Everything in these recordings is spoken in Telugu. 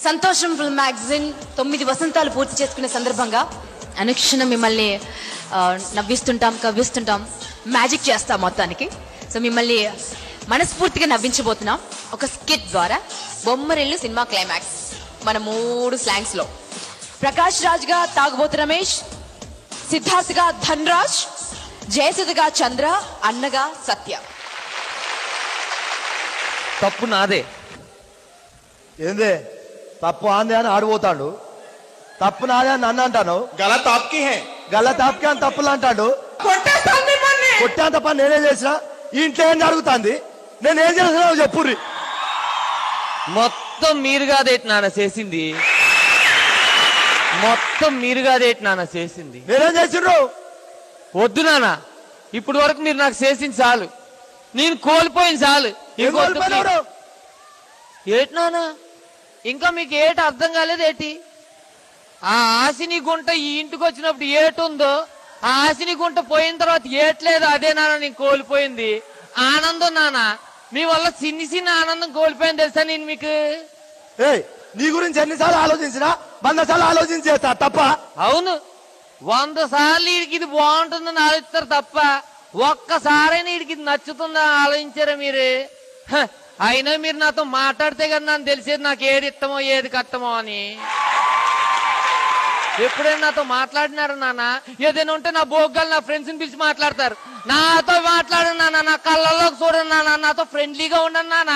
సంతోషం ఫిల్మ్ మ్యాగజైన్ 9 వసంతాలు పూర్తి చేసుకునే సందర్భంగా అనుక్షణం మిమ్మల్ని నవ్విస్తుంటాం, కవ్విస్తుంటాం, మ్యాజిక్ చేస్తాం మొత్తానికి. సో మిమ్మల్ని మనస్ఫూర్తిగా నవ్వించబోతున్నాం ఒక స్కిట్ ద్వారా. బొమ్మరిల్లు సినిమా క్లైమాక్స్ మన 3 స్లాంగ్స్లో. ప్రకాష్ రాజ్గా తాగుబోతు రమేష్, సిద్ధార్థ్గా ధన్రాజ్, జయసుధగా చంద్ర, అన్నగా సత్య. తప్పు నాదే. ఏందే తప్పు ఆందే అని ఆడిపోతాడు, తప్పు నాదే అని నన్ను అంటాను. గలత్ ఆప్కి హై, గలత్ ఆప్కి అని తప్పులు అంటాడు. కొట్టేంత పని నేనే చేసిన. ఈ ఇంట్లో ఏం జరుగుతుంది, నేనేం చేసినా చెప్పుర్రి. మొత్తం మీరు కాదేటి నాన్న చేసింది, మొత్తం మీరు కాదేటి నాన్న చేసింది. నేనేం చేసిండ్రు? వద్దు నాన్న, ఇప్పుడు వరకు మీరు నాకు చేసింది చాలు, నేను కోల్పోయింది చాలు. ఏటి నాన్న, ఇంకా మీకు ఏటి అర్థం కాలేదు ఏటి? ఆ ఆశని గుంట ఈ ఇంటికి వచ్చినప్పుడు ఏటుందో, ఆ ఆశని గుంట పోయిన తర్వాత ఏట్లేదు, అదే నాన్న నేను కోల్పోయింది. ఆనందం నాన్న, మీ వల్ల చిన్న ఆనందం కోల్పోయింది తెలుసా నేను మీకు. నీ గురించి ఎన్నిసార్లు ఆలోచించినా 100 సార్లు ఆలోచించేస్తా తప్ప. అవును, 100 సార్లు వీడికి ఇది బాగుంటుందని ఆలోచిస్తారు తప్ప ఒక్కసారైనా వీడికి ఇది నచ్చుతుందని ఆలోచించారా మీరు? అయినా మీరు నాతో మాట్లాడితే కదా నాకు తెలిసేది నాకు ఏది ఇష్టమో ఏది కష్టమో అని. ఎప్పుడైనా నాతో మాట్లాడినారు నాన్న? ఏదైనా ఉంటే నా బోగ్గాలు నా ఫ్రెండ్స్ని పిలిచి మాట్లాడతారు. నాతో మాట్లాడు నాన్న, నా కళ్ళలోకి చూడండి నాన్న, నాతో ఫ్రెండ్లీగా ఉండండి నాన్న.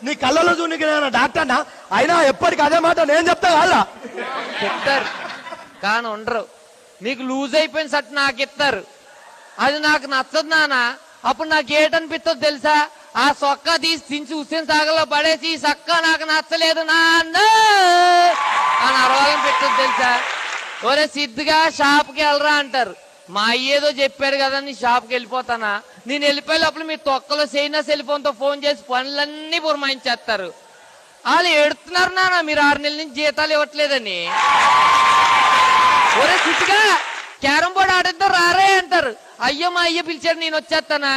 నీ కళ్ళలో చూనికి డాక్టర్ అన్నా, అయినా ఎప్పటికీ అదే మాట నేను చెప్తా కాదా? చెప్తారు కానీ ఉండరు. నీకు లూజ్ అయిపోయిన షర్ట్ నాకు ఇస్తారు, అది నాకు నచ్చదు నాన్న. అప్పుడు నాకు ఏటనిపిస్తుంది తెలుసా? ఆ సొక్కా తీసి తించి హుస్సేన్ సాగర్లో పడేసి ఈ సొక్కా నాకు నచ్చలేదు నాన్న అని అరవాలని పెట్టుద్ది తెలుసా? ఒరే సిద్దుగా షాప్కి వెళ్ళరా అంటారు. మా అయ్యేదో చెప్పారు కదా నీ షాప్కి వెళ్ళిపోతానా? నేను వెళ్ళిపోయేటప్పుడు మీ తొక్కలో చైనా సెల్ ఫోన్తో ఫోన్ చేసి పనులన్నీ పురమాయించేస్తారు. వాళ్ళు ఎడుతున్నారు నాన్న, మీరు 6 నెలల నుంచి జీతాలు ఇవ్వట్లేదని. ఒరే సిద్దుగా క్యారం బోర్డు ఆడిద్దాం రారే అంటారు. అయ్యో మా అయ్య పిలిచారు నేను వచ్చేస్తానా?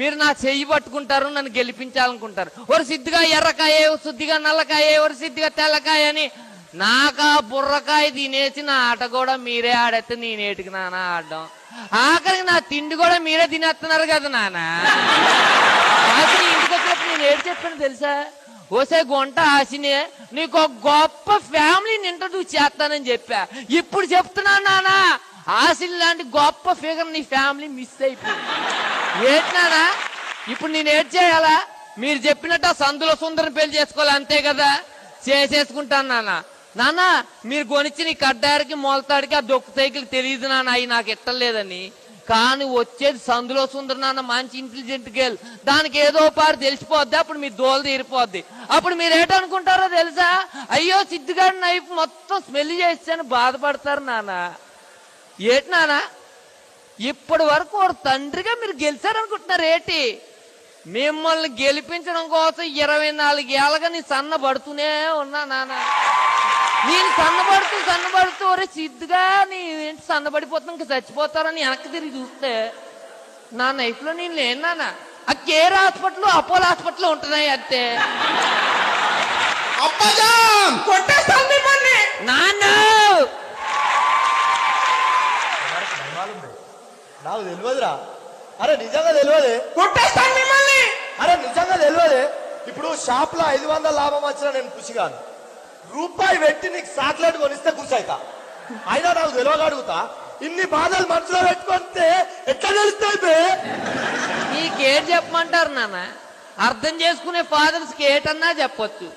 మీరు నా చెయ్యి పట్టుకుంటారు, నన్ను గెలిపించాలనుకుంటారు. ఒక సిద్ధిగా ఎర్రకాయ, శుద్ధిగా నల్లకాయ, ఒక సిద్ధిగా తెల్లకాయ అని నాకు ఆ బుర్రకాయ తినేసి నా ఆట కూడా మీరే ఆడేస్తే నేనేటికి నాన్న ఆడడం. ఆఖరికి నా తిండి కూడా మీరే తినేస్తున్నారు కదా నాన్న. ఆశని ఇంటికి వచ్చినప్పుడు నేను ఏడు చెప్పాను తెలుసా? ఓసే గుంట ఆశనే, నీకు ఒక గొప్ప ఫ్యామిలీని ఇంట్రడ్యూస్ చేస్తానని చెప్పా. ఇప్పుడు చెప్తున్నాను నాన్న, ఆశలు లాంటి గొప్ప ఫిగర్ నీ ఫ్యామిలీ మిస్ అయిపోయింది. ఏట్నానా ఇప్పుడు నేను ఏడ్ చేయాలా? మీరు చెప్పినట్టు సందులో సుందరం పెళ్లి చేసుకోవాలి అంతే కదా, చేసేసుకుంటాను నాన్న. నాన్న మీరు కొనిచ్చి నీ కడ్డారికి మొలతాడికి ఆ దొక్కు సైకిల్ తెలియదు నాన్న, అవి నాకు ఇట్టలేదని. కానీ వచ్చేది సందులో సుందరం నాన్న, మంచి ఇంటెలిజెంట్ గర్ల్, దానికి ఏదో పారు తెలిసిపోద్ది, అప్పుడు మీ దోలు తీరిపోద్ది. అప్పుడు మీరు ఏటనుకుంటారో తెలుసా? అయ్యో సిద్ధిగాడి నైఫ్ మొత్తం స్మెల్ చేస్తాను బాధపడతారు నాన్న. ఏటి నాన్న ఇప్పటి వరకు ఒక తండ్రిగా మీరు గెలిచారనుకుంటున్నారు ఏటి? మిమ్మల్ని గెలిపించడం కోసం 24 ఏళ్ళగా నీ సన్నబడుతూనే ఉన్నా నాన్న. నేను సన్నబడుతూ ఒరే సిద్దుగా నీ ఏంటి సన్నబడిపోతున్నా, ఇంకా చచ్చిపోతారని వెనక్కి తిరిగి చూస్తే నా లైఫ్ లో నేను లేను నాన్న. ఆ కేర్ హాస్పిటల్, అపోలో హాస్పిటల్ ఉంటున్నాయి అంతే. నాన్న నాకు తెలియదురా. అరే నిజంగా తెలియదే, కొట్టేస్తాను మిమ్మల్ని. అరే నిజంగా తెలియదే. ఇప్పుడు షాప్ లో 500 లాభం వచ్చినా నేను ఖుషిగాను. రూపాయి పెట్టి నీకు చాక్లెట్ కొనిస్తే ఖుషి అవుతా. అయినా నాకు తెలియక అడుగుతా, ఇన్ని బాధలు మనసులో పెట్టుకుంటే ఎట్లా తెలుస్తాయి? నీకేం చెప్పమంటారు నాన్న? అర్థం చేసుకునే ఫాదర్స్ కి ఏటన్నా చెప్పొచ్చు,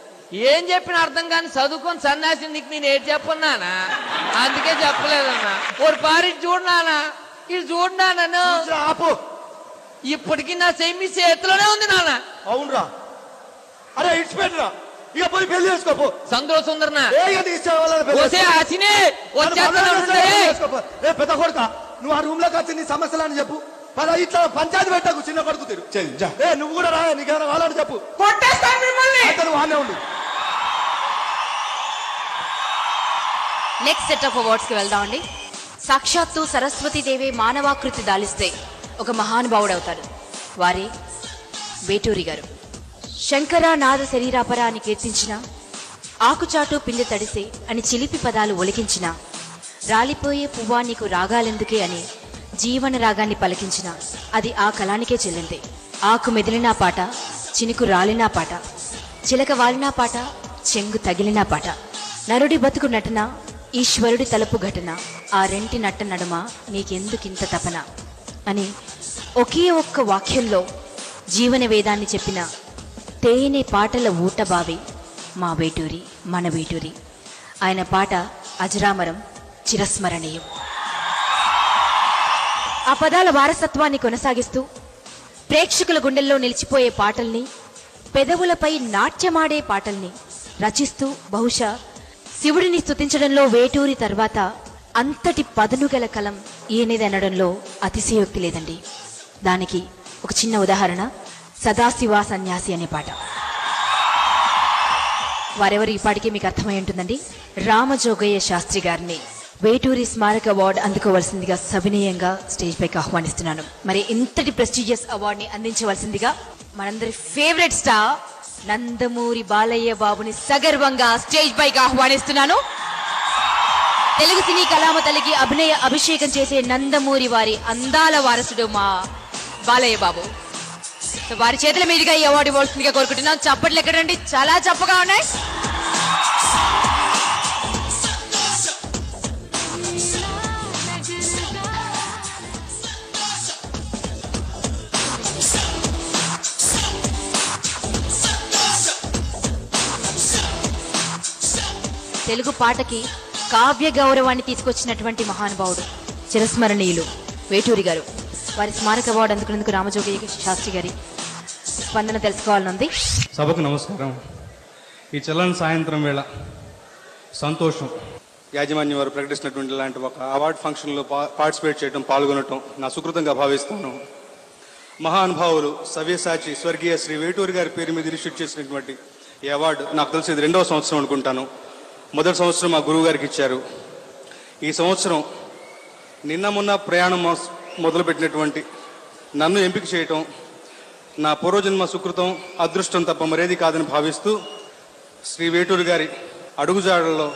ఏం చెప్పిన అర్థం కానీ చదువుకొని సన్యాసి నీకు నేను ఏం చెప్పను నాన్న. అందుకే చెప్పలేదన్నా. ఒక పారి చూడు నాన్న, ఇది చూడు నాన్న. ఆపు, ఇప్పటికీ నా చెయ్యి మీ చేతిలోనే ఉంది నాన్న. అవునరా? అరే ఇచ్చిపెట్టురా, ఇక పోయి పెళ్లి చేసుకోపో. సందులో సుందరనా పెద్ద కొడుక, నువ్వు ఆ రూమ్ లోకి వచ్చి నీ సమస్యలని చెప్పు. ఇట్లా పంచాయతీ పెట్టకు, చిన్న కొడుకు తిరు. నువ్వు కూడా రా, నీకేమైనా కావాలని చెప్పు. నువ్వు ఆనే ఉండు. నెక్స్ట్ సెట్ ఆఫ్ అవార్డ్స్ కి వెళ్దామండి. సాక్షాత్తు సరస్వతీదేవి మానవాకృతి దాలిస్తే ఒక మహానుభావుడు అవుతాడు. వారి వేటూరి గారు. శంకర నాద శరీరాపర అని కీర్తించిన ఆకుచాటు పిండి తడిసే అని చిలిపి పదాలు ఒలికించిన, రాలిపోయే పువ్వా నీకు రాగాలెందుకే అని జీవన రాగాన్ని పలికించిన అది ఆ కళానికే చెల్లింది. ఆకు మెదిలినా పాట, చినుకు రాలినా పాట, చిలక వాలినా పాట, చెంగు తగిలినా పాట, నరుడి బతుకు నటన, ఈశ్వరుడి తలుపు ఘటన, ఆ రెంటి నట్ట నడుమ నీకెందుకింత తపన అని ఒకే ఒక్క వాక్యంలో జీవన వేదాన్ని చెప్పిన తేనె పాటల ఊటబావి మా వేటూరి, మన వేటూరి. ఆయన పాట అజరామరం, చిరస్మరణీయం. ఆ పదాల వారసత్వాన్ని కొనసాగిస్తూ ప్రేక్షకుల గుండెల్లో నిలిచిపోయే పాటల్ని, పెదవులపై నాట్యమాడే పాటల్ని రచిస్తూ బహుశా శివుడిని స్తుతించడంలో వేటూరి తర్వాత అంతటి పదునుగల కలం ఈయనేదనడంలో అతిశయోక్తి లేదండి. దానికి ఒక చిన్న ఉదాహరణ సదాశివ సన్యాసి అనే పాట. వారెవరు ఈ పాటికి మీకు అర్థమై ఉంటుందండి. రామజోగయ్య శాస్త్రి గారిని వేటూరి స్మారక అవార్డు అందుకోవాల్సిందిగా సవినయంగా స్టేజ్ పైకి ఆహ్వానిస్తున్నాను. మరి ఇంతటి ప్రెస్టీజియస్ అవార్డుని అందించవలసిందిగా మనందరి ఫేవరెట్ స్టార్ నందమూరి బాలయ్య బాబుని సగర్వంగా స్టేజ్ పైకి ఆహ్వానిస్తున్నాను. తెలుగు సినీ కళామ తల్లికి అభినయ అభిషేకం చేసే నందమూరి వారి అందాల వారసుడు మా బాలయ్య బాబు. సో వారి చేతుల మీదుగా ఈ అవార్డు ఇవ్వాల్సిందిగా కోరుకుంటున్నాం. చప్పట్లు ఎక్కడండి, చాలా చప్పగా ఉన్నాయి. తెలుగు పాటకి కావ్య గౌరవాన్ని తీసుకొచ్చినటువంటి మహానుభావుడు, చిరస్మరణీయులు వేటూరి గారు. వారి స్మారక అవార్డు అందుకున్నందుకు రామజోగయ్య శాస్త్రి గారి స్పందన తెలుసుకోవాలనుంది. సభకు నమస్కారం. ఈ చల్లని సాయంత్రం వేళ సంతోషం. యాజమాన్యం వారు ప్రకటిస్తున్నటువంటి ఇలాంటి ఒక అవార్డు ఫంక్షన్లో పార్టిసిపేట్ చేయడం, పాల్గొనటం నా సుకృతంగా భావిస్తాను. మహానుభావులు సవ్యసాచి స్వర్గీయ శ్రీ వేటూరి గారి పేరు మీద ఇన్స్టిట్యూట్ చేసినటువంటి ఈ అవార్డు నాకు తెలిసి ఇది 2వ సంవత్సరం అనుకుంటాను. మొదటి సంవత్సరం మా గురువు గారికి ఇచ్చారు. ఈ సంవత్సరం నిన్న మొన్న ప్రయాణం మొదలుపెట్టినటువంటి నన్ను ఎంపిక చేయటం నా పూర్వజన్మ సుకృతం, అదృష్టం తప్ప మరేది కాదని భావిస్తూ శ్రీ వేటూరి గారి అడుగుజాడల్లో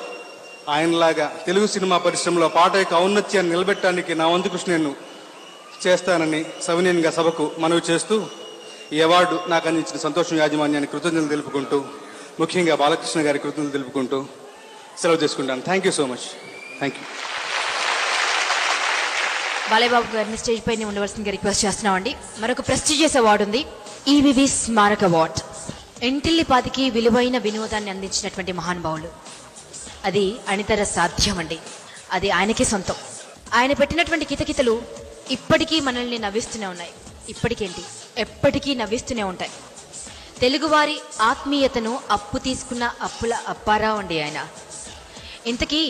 ఆయనలాగా తెలుగు సినిమా పరిశ్రమలో పాట యొక్క ఔన్నత్యాన్ని నిలబెట్టడానికి నా వంతు కృషి నేను చేస్తానని సవినయంగా సభకు మనవి చేస్తూ ఈ అవార్డు నాకు అందించిన సంతోషం యాజమాన్యానికి కృతజ్ఞతలు తెలుపుకుంటూ, ముఖ్యంగా బాలకృష్ణ గారి కృతజ్ఞతలు తెలుపుకుంటూ సెలవు తీసుకుంటాను. Thank you so much. Thank you. Balayya Babu గారిని స్టేజ్ పైన ఉండవలసిందిగా రిక్వెస్ట్ చేస్తున్నామండి. మరొక ప్రెస్టీజియస్ అవార్డు ఉంది, ఈవివి స్మారక అవార్డ్. ఇంటిల్లిపాతికి విలువైన వినోదాన్ని అందించినటువంటి మహానుభావులు. అది అనితర సాధ్యం అండి. అది ఆయనకే సొంతం. ఆయన పెట్టినటువంటి కితకితలు ఇప్పటికీ మనల్ని నవ్విస్తూనే ఉన్నాయి. ఇప్పటికేంటి, ఎప్పటికీ నవ్విస్తూనే ఉంటాయి. తెలుగువారి ఆత్మీయతను అప్పు తీసుకున్న అప్పుల అప్పారావు అండి ఆయన. ఇంతకీ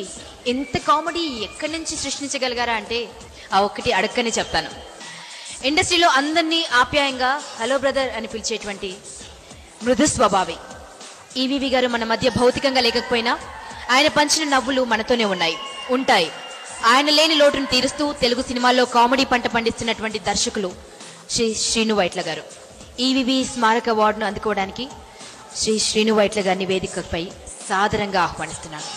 ఇంత కామెడీ ఎక్కడి నుంచి సృష్టించగలిగారా అంటే ఆ ఒక్కటి అడక్కనే చెప్తాను. ఇండస్ట్రీలో అందరినీ ఆప్యాయంగా హలో బ్రదర్ అని పిలిచేటువంటి మృదు స్వభావి ఈవీవి గారు మన మధ్య భౌతికంగా లేకపోయినా ఆయన పంచిన నవ్వులు మనతోనే ఉంటాయి. ఆయన లేని లోటును తీరుస్తూ తెలుగు సినిమాల్లో కామెడీ పంట పండిస్తున్నటువంటి దర్శకులు శ్రీ శ్రీను వైట్ల గారు. ఈవీవి స్మారక అవార్డును అందుకోవడానికి శ్రీ శ్రీను వైట్ల గారిని వేదికపై సాదరంగా ఆహ్వానిస్తున్నాను.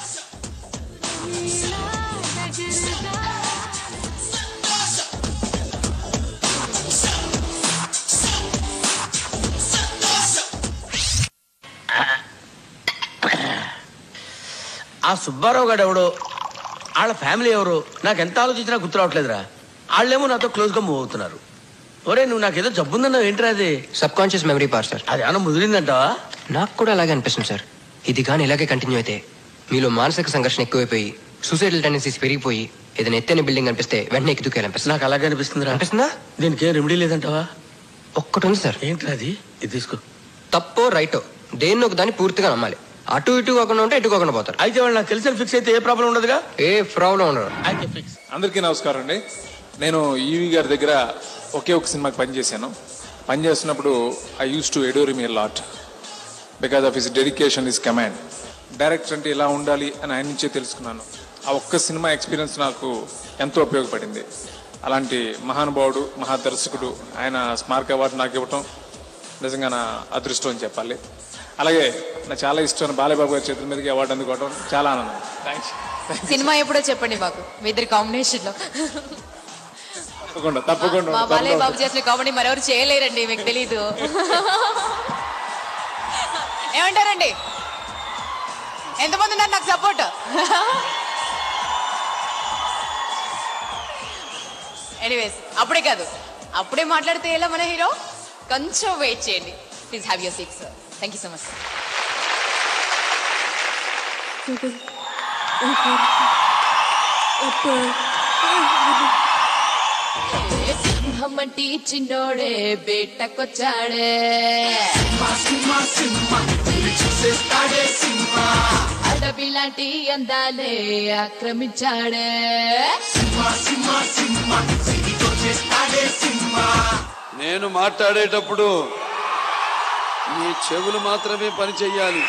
ఆ సుబ్బారావు గారు ఎవడో, వాళ్ళ ఫ్యామిలీ ఎవరో నాకు ఎంత ఆలోచించినా గుర్తు రావట్లేదురా. వాళ్ళేమో నాతో క్లోజ్గా మూవ్ అవుతున్నారు. ఒరే నువ్వు నాకేదో జబ్బుందన్నావు, ఏంట్రా అది? Sub conscious memory power sir. అది ఏమన్నా ముదిరిందంటావా? నాకు కూడా అలాగే అనిపిస్తుంది సార్. ఇది కానీ ఇలాగే కంటిన్యూ అయితే మీలో మానసిక సంఘర్షణ ఎక్కువైపోయి సూసైడల్ టెండెన్సీస్ పెరిగిపోయి ఏదైనా ఎత్తైన బిల్డింగ్ అనిపిస్తే వెంటనే ఎక్కి దూకేయాలనిపిస్తుంది. నాకు అలాగే అనిపిస్తుందిరా. అనిపిస్తుందా? దీనికి ఏం రెమెడీ లేదంటావా? ఒక్కటి ఉంది సార్. ఏంట్రా అది? ఇది తీసుకో. తప్పో రైటో దేన్ని ఒక దాన్ని పూర్తిగా నమ్మాలి. అటు ఇటు కాకుండా ఉంటే ఇటు కాకుండా పోతారు. అయితే వాళ్ళు నాకు తెలిసిన ఫిక్స్ అయితే ఏ ప్రాబ్లం ఉండదుగా? ఏ ప్రాబ్లం ఉండదు. అయితే ఫిక్స్. అందరికీ నమస్కారం అండి. నేను ఈవి గారి దగ్గర ఒకే ఒక సినిమాకి పనిచేస్తున్నప్పుడు I use to adore him a lot because of his dedication, his command. Director అంటే ఇలా ఉండాలి అని ఆయన నుంచే తెలుసుకున్నాను. ఆ ఒక్క సినిమా ఎక్స్పీరియన్స్ నాకు ఎంతో ఉపయోగపడింది. అలాంటి మహానుభావుడు, మహాదర్శకుడు ఆయన స్మారక అవార్డు నాకు ఇవ్వటం నిజంగా నా అదృష్టం అని చెప్పాలి. అలాగే నాకు చాలా ఇష్టమైన బాలయ్యబాబు గారి చేతుల మీదకి అవార్డు అందుకోవడం చాలా ఆనందం. థ్యాంక్స్. సినిమా ఎప్పుడో చెప్పండి మాకు, మీ ఇద్దరి కాంబినేషన్ లో. తప్పకుండా మా బాలయ్య బాబు చేసిన కామెడీ మరెవరు చేయలేరండి, మీకు తెలీదు. ఏమంటారండి? ఎంతమంది ఉన్నారు నాకు సపోర్ట్? ఎనీవేస్, అప్పుడే కాదు, అప్పుడే మాట్లాడితే ఎలా మన హీరో? కొంచెం వెయిట్ చేయండి. Please have your seats. Thank you so much. సింహమంటి చిన్నోడే బేటకొచ్చాడే, అడవి లాంటి అందాలే ఆక్రమించాడే. నేను మాట్లాడేటప్పుడు నీ చెవులు మాత్రమే పని చెయ్యాలి.